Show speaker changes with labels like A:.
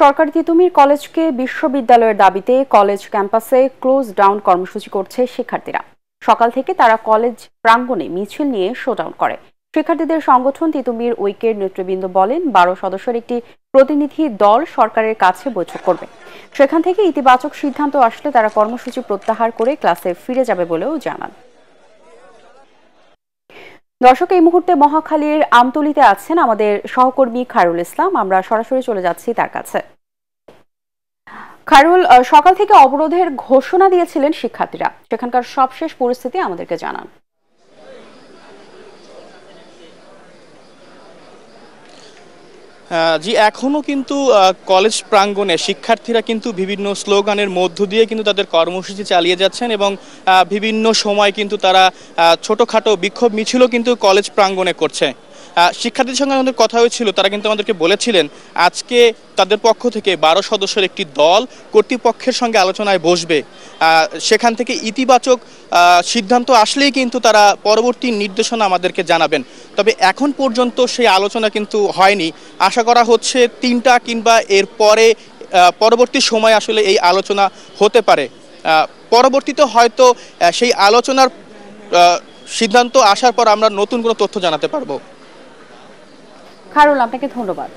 A: সরকার তিতুমির কলেজকে বিশ্ববিদ্যালয়ের দাবিতে কলেজ ক্যাম্পাসে ক্লোজ ডাউন কর্মসূচি করছে শিক্ষার্থীরা। সকাল থেকে তারা কলেজ প্রাঙ্গণে মিছিল নিয়ে শোডাউন করে। শিক্ষার্থীদের সংগঠন তিতুমির ঐক্যের নেতৃবৃন্দ বলেন, 12 সদস্যের একটি প্রতিনিধি দল সরকারের কাছে বৈঠক করবে। সেখান থেকে ইতিবাচক সিদ্ধান্ত আসলে তারা কর্মসূচি প্রত্যাহার করে ক্লাসে ফিরে যাবে বলেও জানান। দর্শক, এই মুহূর্তে মহাখালীর আমতলীতে আছেন আমাদের সহকর্মী খায়রুল ইসলাম। আমরা সরাসরি চলে যাচ্ছি তার কাছে। খায়রুল, সকাল থেকে অবরোধের ঘোষণা দিয়েছিলেন শিক্ষার্থীরা, সেখানকার সবশেষ পরিস্থিতি আমাদেরকে জানান।
B: জি, এখনো কিন্তু কলেজ প্রাঙ্গণে শিক্ষার্থীরা কিন্তু বিভিন্ন স্লোগানের মধ্য দিয়ে কিন্তু তাদের কর্মসূচি চালিয়ে যাচ্ছেন এবং বিভিন্ন সময় কিন্তু তারা ছোটখাটো বিক্ষোভ মিছিলও কিন্তু কলেজ প্রাঙ্গণে করছে। শিক্ষার্থীদের সঙ্গে আমাদের কথা হয়েছিল, তারা কিন্তু আমাদেরকে বলেছিলেন আজকে তাদের পক্ষ থেকে 12 সদস্যের একটি দল কর্তৃপক্ষের সঙ্গে আলোচনায় বসবে। সেখান থেকে ইতিবাচক সিদ্ধান্ত আসলেই কিন্তু তারা পরবর্তী নির্দেশনা আমাদেরকে জানাবেন। তবে এখন পর্যন্ত সেই আলোচনা কিন্তু হয়নি। আশা করা হচ্ছে 3টা কিংবা এর পরে পরবর্তী সময় আসলে এই আলোচনা হতে পারে। পরবর্তীতে হয়তো সেই আলোচনার সিদ্ধান্ত আসার পর আমরা নতুন কোনো তথ্য জানাতে পারবো।
A: খায়রুল, আপনাকে ধন্যবাদ।